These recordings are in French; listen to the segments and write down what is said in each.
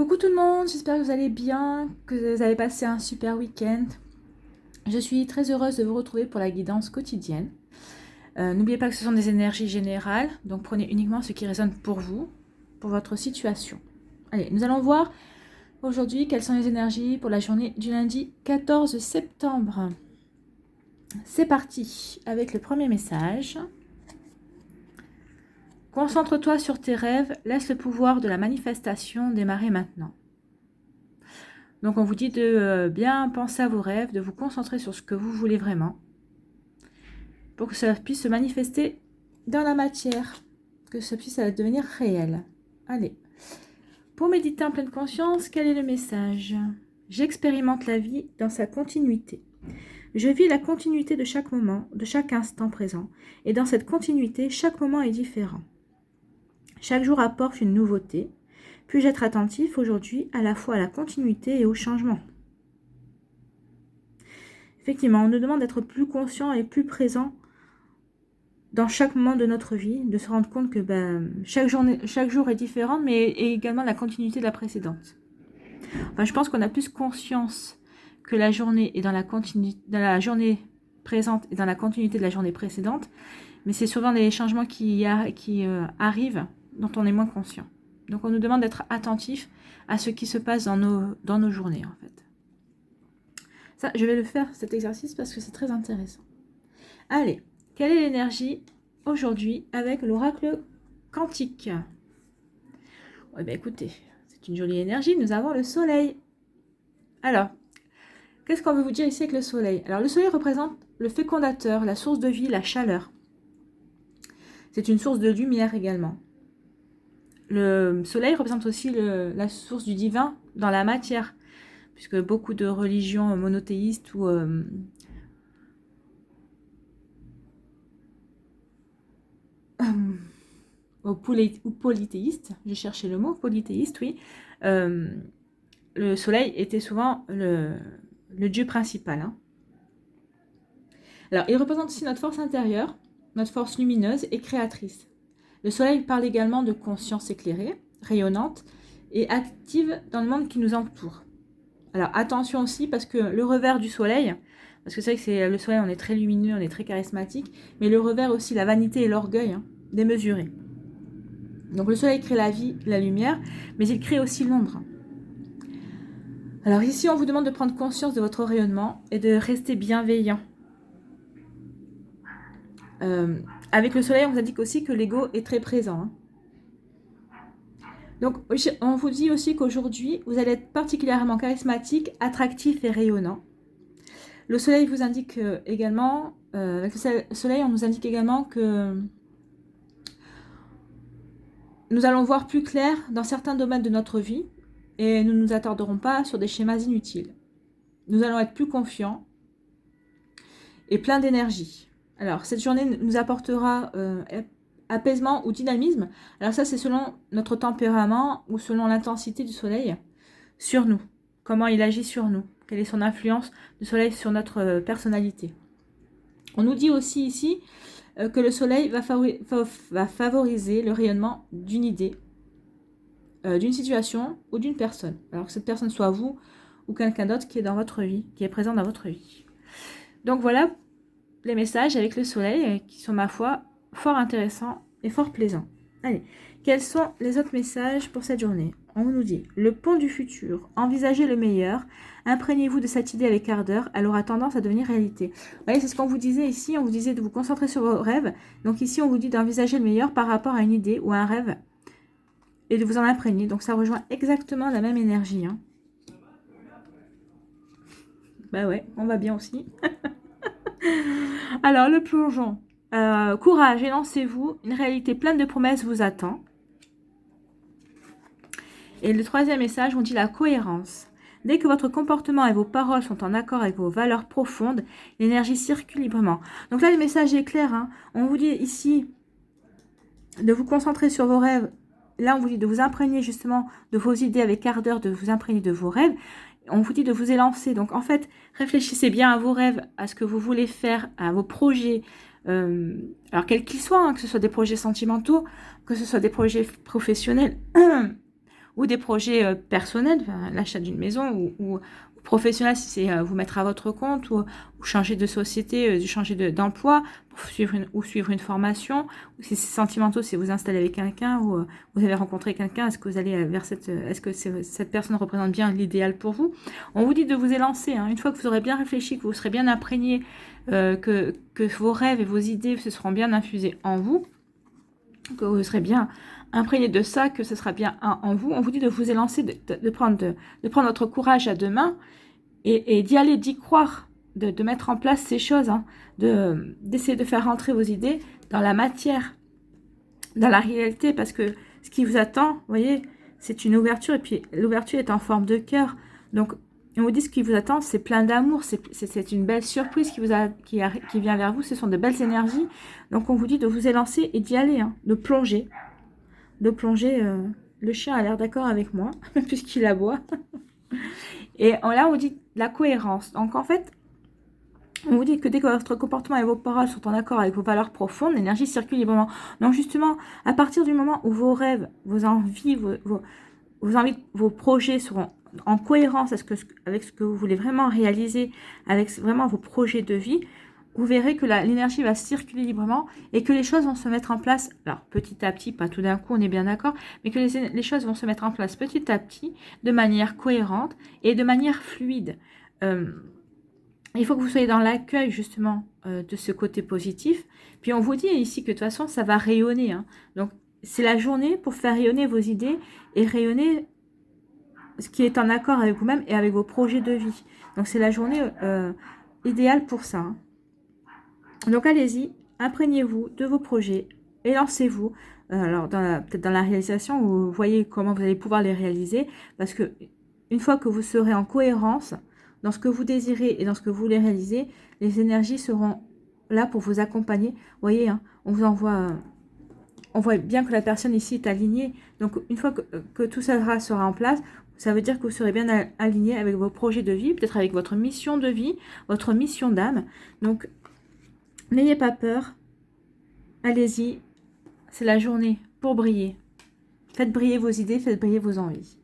Coucou tout le monde, j'espère que vous allez bien, que vous avez passé un super week-end. Je suis très heureuse de vous retrouver pour la guidance quotidienne. N'oubliez pas que ce sont des énergies générales, donc prenez uniquement ce qui résonne pour vous, pour votre situation. Allez, nous allons voir aujourd'hui quelles sont les énergies pour la journée du lundi 14 septembre. C'est parti avec le premier message. Concentre-toi sur tes rêves, laisse le pouvoir de la manifestation démarrer maintenant. Donc on vous dit de bien penser à vos rêves, de vous concentrer sur ce que vous voulez vraiment, pour que ça puisse se manifester dans la matière, que ça puisse devenir réel. Allez, pour méditer en pleine conscience, quel est le message? J'expérimente la vie dans sa continuité. Je vis la continuité de chaque moment, de chaque instant présent, et dans cette continuité, chaque moment est différent. Chaque jour apporte une nouveauté. Puis-je être attentif aujourd'hui à la fois à la continuité et au changement? Effectivement, on nous demande d'être plus conscient et plus présent dans chaque moment de notre vie, de se rendre compte que chaque jour est différent, mais également la continuité de la précédente. Enfin, je pense qu'on a plus conscience que la journée est dans la journée présente et dans la continuité de la journée précédente, mais c'est souvent des changements qui arrivent dont on est moins conscient. Donc on nous demande d'être attentif à ce qui se passe dans nos journées en fait. Ça, je vais le faire cet exercice parce que c'est très intéressant. Allez, quelle est l'énergie aujourd'hui avec l'oracle quantique? Ouais, ben écoutez, c'est une jolie énergie, nous avons le soleil. Alors, qu'est-ce qu'on veut vous dire ici avec le soleil? Alors le soleil représente le fécondateur, la source de vie, la chaleur. C'est une source de lumière également. Le soleil représente aussi la source du divin dans la matière, puisque beaucoup de religions monothéistes ou polythéistes, je cherchais le mot, polythéiste, oui, le soleil était souvent le dieu principal. Hein. Alors, il représente aussi notre force intérieure, notre force lumineuse et créatrice. Le soleil parle également de conscience éclairée, rayonnante et active dans le monde qui nous entoure. Alors attention aussi parce que le revers du soleil, parce que c'est vrai que c'est le soleil, on est très lumineux, on est très charismatique, mais le revers aussi, la vanité et l'orgueil, hein, démesuré. Donc le soleil crée la vie, la lumière, mais il crée aussi l'ombre. Alors ici, on vous demande de prendre conscience de votre rayonnement et de rester bienveillant. Avec le soleil, on vous indique aussi que l'ego est très présent. Hein. Donc, on vous dit aussi qu'aujourd'hui, vous allez être particulièrement charismatique, attractif et rayonnant. Le soleil vous indique également, avec le soleil, on nous indique également que nous allons voir plus clair dans certains domaines de notre vie et nous ne nous attarderons pas sur des schémas inutiles. Nous allons être plus confiants et plein d'énergie. Alors, cette journée nous apportera apaisement ou dynamisme. Alors ça, c'est selon notre tempérament ou selon l'intensité du soleil sur nous. Comment il agit sur nous. Quelle est son influence du soleil sur notre personnalité. On nous dit aussi ici que le soleil va favoriser le rayonnement d'une idée, d'une situation ou d'une personne. Alors que cette personne soit vous ou quelqu'un d'autre qui est dans votre vie, qui est présent dans votre vie. Donc voilà les messages avec le soleil qui sont, ma foi, fort intéressants et fort plaisants. Allez, quels sont les autres messages pour cette journée? On nous dit, le pont du futur, envisagez le meilleur, imprégnez-vous de cette idée avec ardeur, elle aura tendance à devenir réalité. Vous voyez, c'est ce qu'on vous disait ici, on vous disait de vous concentrer sur vos rêves. Donc ici, on vous dit d'envisager le meilleur par rapport à une idée ou à un rêve et de vous en imprégner. Donc ça rejoint exactement la même énergie. Hein. Bah ouais, on va bien aussi. Alors, le plongeon. Courage et lancez-vous. Une réalité pleine de promesses vous attend. Et le troisième message, on dit la cohérence. Dès que votre comportement et vos paroles sont en accord avec vos valeurs profondes, l'énergie circule librement. Donc là, le message est clair. Hein. On vous dit ici de vous concentrer sur vos rêves. Là, on vous dit de vous imprégner justement de vos idées avec ardeur, de vous imprégner de vos rêves. On vous dit de vous élancer. Donc, en fait, réfléchissez bien à vos rêves, à ce que vous voulez faire, à vos projets. Alors, quels qu'ils soient, hein, que ce soit des projets sentimentaux, que ce soit des projets professionnels ou des projets personnels, enfin, l'achat d'une maison ou professionnel si c'est vous mettre à votre compte ou changer de société, changer d'emploi pour suivre une formation, ou si c'est sentimentaux, si vous installez avec quelqu'un ou vous avez rencontré quelqu'un, est-ce que vous allez vers est-ce que cette personne représente bien l'idéal pour vous? On vous dit de vous élancer, hein. Une fois que vous aurez bien réfléchi, que vous serez bien imprégné, que vos rêves et vos idées se seront bien infusés en vous, que vous serez bien imprégné de ça, que ce sera bien en vous. On vous dit de vous élancer, de prendre votre courage à deux mains et d'y aller, d'y croire, de mettre en place ces choses, hein, d'essayer de faire rentrer vos idées dans la matière, dans la réalité, parce que ce qui vous attend, vous voyez, c'est une ouverture, et puis l'ouverture est en forme de cœur. Donc, on vous dit ce qui vous attend, c'est plein d'amour, c'est une belle surprise qui vient vers vous, ce sont de belles énergies. Donc, on vous dit de vous élancer et d'y aller, hein, de plonger. Le chien a l'air d'accord avec moi, puisqu'il aboie. Et là, on vous dit la cohérence. Donc, en fait, on vous dit que dès que votre comportement et vos paroles sont en accord avec vos valeurs profondes, l'énergie circule librement. Donc, justement, à partir du moment où vos rêves, vos envies, vos projets seront en cohérence avec ce que vous voulez vraiment réaliser, avec vraiment vos projets de vie, vous verrez que l'énergie va circuler librement et que les choses vont se mettre en place, alors petit à petit, pas tout d'un coup, on est bien d'accord, mais que les choses vont se mettre en place petit à petit, de manière cohérente et de manière fluide. Il faut que vous soyez dans l'accueil justement de ce côté positif. Puis on vous dit ici que de toute façon, ça va rayonner, hein. Donc, c'est la journée pour faire rayonner vos idées et rayonner ce qui est en accord avec vous-même et avec vos projets de vie. Donc, c'est la journée idéale pour ça, hein. Donc allez-y, imprégnez-vous de vos projets et lancez-vous. Alors peut-être dans la réalisation, vous voyez comment vous allez pouvoir les réaliser, parce que une fois que vous serez en cohérence dans ce que vous désirez et dans ce que vous voulez réaliser, les énergies seront là pour vous accompagner. Vous voyez, hein, on voit bien que la personne ici est alignée. Donc une fois que tout ça sera en place, ça veut dire que vous serez bien aligné avec vos projets de vie, peut-être avec votre mission de vie, votre mission d'âme. Donc n'ayez pas peur, allez-y, c'est la journée pour briller. Faites briller vos idées, faites briller vos envies.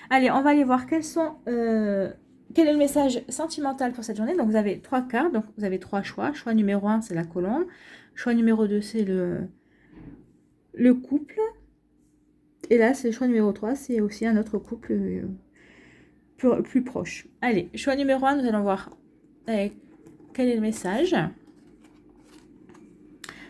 Allez, on va aller voir quel est le message sentimental pour cette journée. Donc, vous avez 3 cartes, donc vous avez 3 choix. Choix numéro 1, c'est la colombe. Choix numéro 2, c'est le couple. Et là, c'est le choix numéro 3, c'est aussi un autre couple plus proche. Allez, choix numéro 1, nous allons voir quel est le message.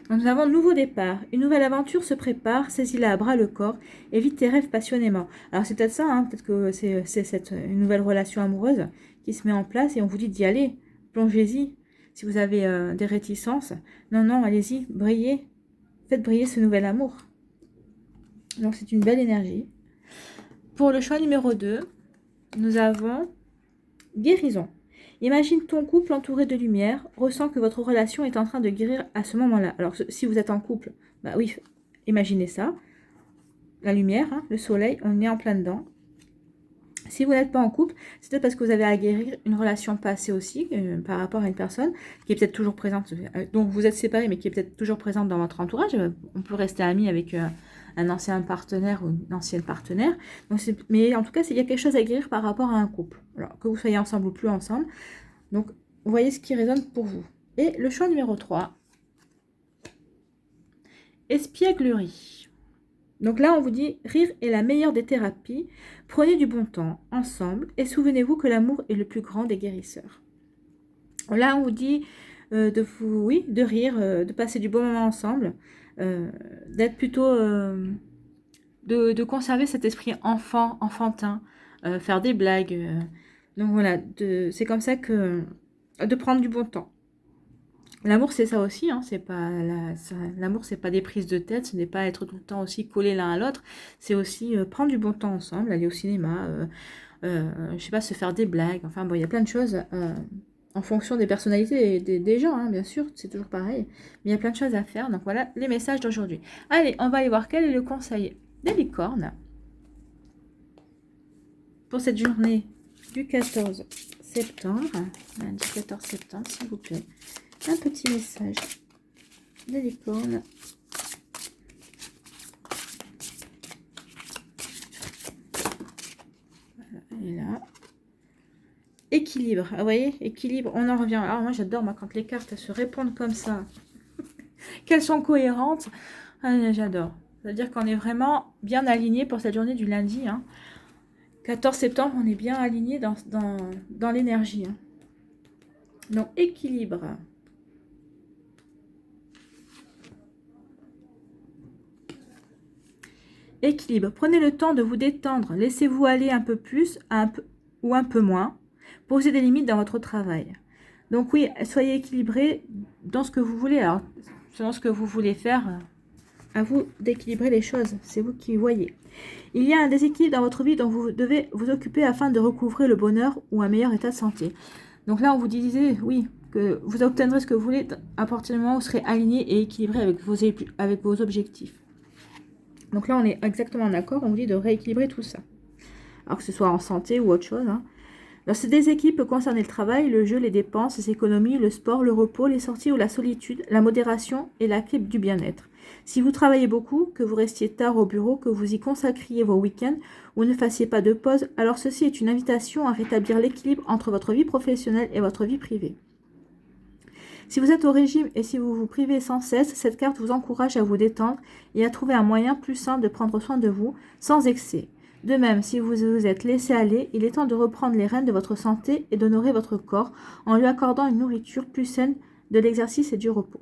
Donc, nous avons nouveau départ. Une nouvelle aventure se prépare, saisis-la à bras le corps et vis tes rêves passionnément. Alors, c'est peut-être ça, hein, peut-être que c'est une nouvelle relation amoureuse qui se met en place et on vous dit d'y aller. Plongez-y. Si vous avez des réticences, non, allez-y, brillez. Faites briller ce nouvel amour. Donc, c'est une belle énergie. Pour le choix numéro 2, nous avons guérison. Imagine ton couple entouré de lumière, ressens que votre relation est en train de guérir à ce moment-là. Alors, si vous êtes en couple, bah oui, imaginez ça. La lumière, hein, le soleil, on est en plein dedans. Si vous n'êtes pas en couple, c'est peut-être parce que vous avez à guérir une relation passée aussi, par rapport à une personne qui est peut-être toujours présente, donc vous êtes séparés, mais qui est peut-être toujours présente dans votre entourage. On peut rester ami avec un ancien partenaire ou une ancienne partenaire. Donc mais en tout cas, il y a quelque chose à guérir par rapport à un couple. Alors, que vous soyez ensemble ou plus ensemble. Donc, vous voyez ce qui résonne pour vous. Et le choix numéro 3, espièglerie. Donc là, on vous dit, rire est la meilleure des thérapies. Prenez du bon temps ensemble et souvenez-vous que l'amour est le plus grand des guérisseurs. Là, on vous dit de rire, de passer du bon moment ensemble, d'être plutôt, de conserver cet esprit enfantin, faire des blagues. Donc voilà, c'est comme ça que de prendre du bon temps. L'amour, c'est ça aussi, hein, l'amour, c'est pas des prises de tête, ce n'est pas être tout le temps aussi collés l'un à l'autre, c'est aussi prendre du bon temps ensemble, aller au cinéma, je sais pas, se faire des blagues, enfin bon, il y a plein de choses en fonction des personnalités des gens, hein, bien sûr, c'est toujours pareil, mais il y a plein de choses à faire, donc voilà les messages d'aujourd'hui. Allez, on va aller voir quel est le conseil des licornes pour cette journée du 14 septembre, lundi 14 septembre, s'il vous plaît. Un petit message de licorne. équilibre. Ah, vous voyez, équilibre, on en revient. Alors moi j'adore, moi, quand les cartes se répondent comme ça, qu'elles sont cohérentes. Ah, j'adore. C'est-à-dire qu'on est vraiment bien aligné pour cette journée du lundi. Hein. 14 septembre, on est bien aligné dans l'énergie. Hein. Donc, équilibre. Équilibre. Prenez le temps de vous détendre. Laissez-vous aller un peu plus ou un peu moins. Posez des limites dans votre travail. Donc oui, soyez équilibré dans ce que vous voulez. Alors, selon ce que vous voulez faire, à vous d'équilibrer les choses. C'est vous qui voyez. Il y a un déséquilibre dans votre vie dont vous devez vous occuper afin de recouvrer le bonheur ou un meilleur état de santé. Donc là, on vous disait, oui, que vous obtiendrez ce que vous voulez à partir du moment où vous serez aligné et équilibré avec vos objectifs. Donc là, on est exactement d'accord. On vous dit de rééquilibrer tout ça. Alors que ce soit en santé ou autre chose. Hein. Alors, ce déséquilibre peut concerner le travail, le jeu, les dépenses, les économies, le sport, le repos, les sorties ou la solitude, la modération et la clé du bien-être. Si vous travaillez beaucoup, que vous restiez tard au bureau, que vous y consacriez vos week-ends ou ne fassiez pas de pause, alors ceci est une invitation à rétablir l'équilibre entre votre vie professionnelle et votre vie privée. Si vous êtes au régime et si vous vous privez sans cesse, cette carte vous encourage à vous détendre et à trouver un moyen plus simple de prendre soin de vous, sans excès. De même, si vous vous êtes laissé aller, il est temps de reprendre les rênes de votre santé et d'honorer votre corps en lui accordant une nourriture plus saine, de l'exercice et du repos.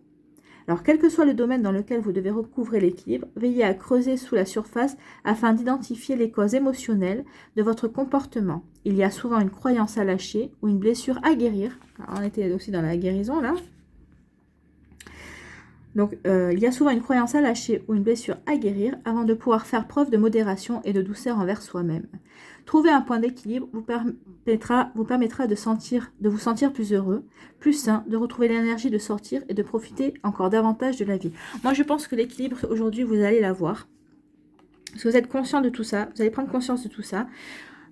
Alors, quel que soit le domaine dans lequel vous devez recouvrer l'équilibre, veillez à creuser sous la surface afin d'identifier les causes émotionnelles de votre comportement. Il y a souvent une croyance à lâcher ou une blessure à guérir. Alors, on était aussi dans la guérison, là. Donc, il y a souvent une croyance à lâcher ou une blessure à guérir avant de pouvoir faire preuve de modération et de douceur envers soi-même. Trouver un point d'équilibre vous permettra de vous sentir plus heureux, plus sain, de retrouver l'énergie de sortir et de profiter encore davantage de la vie. Moi, je pense que l'équilibre, aujourd'hui, vous allez l'avoir. Parce que vous êtes conscient de tout ça, vous allez prendre conscience de tout ça.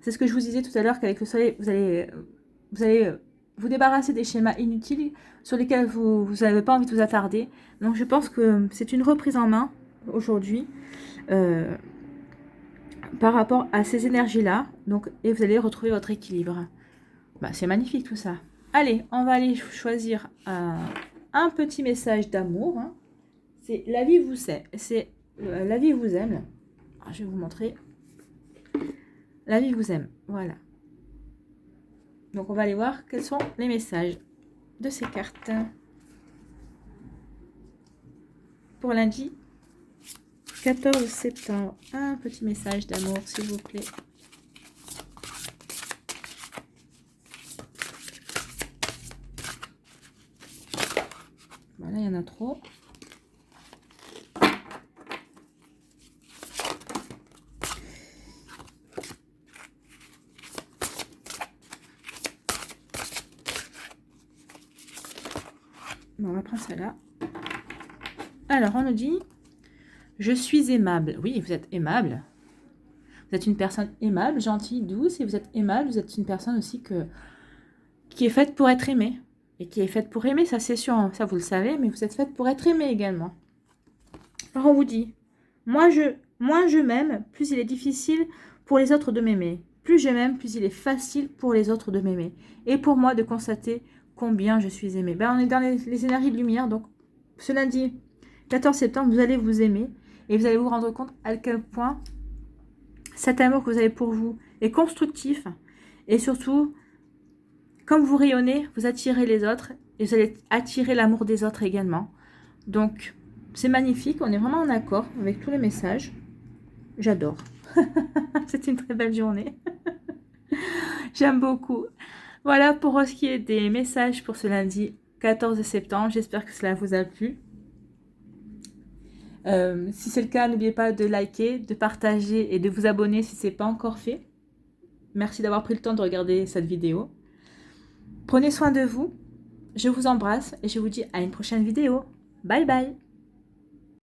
C'est ce que je vous disais tout à l'heure, qu'avec le soleil, vous allez vous débarrasser des schémas inutiles sur lesquels vous n'avez pas envie de vous attarder. Donc, je pense que c'est une reprise en main aujourd'hui par rapport à ces énergies-là. Donc, et vous allez retrouver votre équilibre. Bah, c'est magnifique tout ça. Allez, on va aller choisir un petit message d'amour. Hein. C'est la vie vous aime. C'est la vie vous aime. Alors, je vais vous montrer. La vie vous aime. Voilà. Donc, on va aller voir quels sont les messages de ces cartes. Pour lundi 14 septembre, un petit message d'amour, s'il vous plaît. Voilà, il y en a trop. Bon, on va prendre celle-là. Alors, on nous dit, je suis aimable. Oui, vous êtes aimable. Vous êtes une personne aimable, gentille, douce. Et vous êtes aimable, vous êtes une personne aussi qui est faite pour être aimée. Et qui est faite pour aimer, ça c'est sûr, ça vous le savez. Mais vous êtes faite pour être aimée également. Alors, on vous dit, moins je m'aime, plus il est difficile pour les autres de m'aimer. Plus je m'aime, plus il est facile pour les autres de m'aimer. Et pour moi de constater combien je suis aimée. Ben, on est dans les énergies de lumière. Donc, ce lundi 14 septembre, vous allez vous aimer et vous allez vous rendre compte à quel point cet amour que vous avez pour vous est constructif et surtout, comme vous rayonnez, vous attirez les autres et vous allez attirer l'amour des autres également. Donc, c'est magnifique, on est vraiment en accord avec tous les messages. J'adore. C'est une très belle journée. J'aime beaucoup. Voilà pour ce qui est des messages pour ce lundi 14 septembre. J'espère que cela vous a plu. Si c'est le cas, n'oubliez pas de liker, de partager et de vous abonner si ce n'est pas encore fait. Merci d'avoir pris le temps de regarder cette vidéo. Prenez soin de vous. Je vous embrasse et je vous dis à une prochaine vidéo. Bye bye.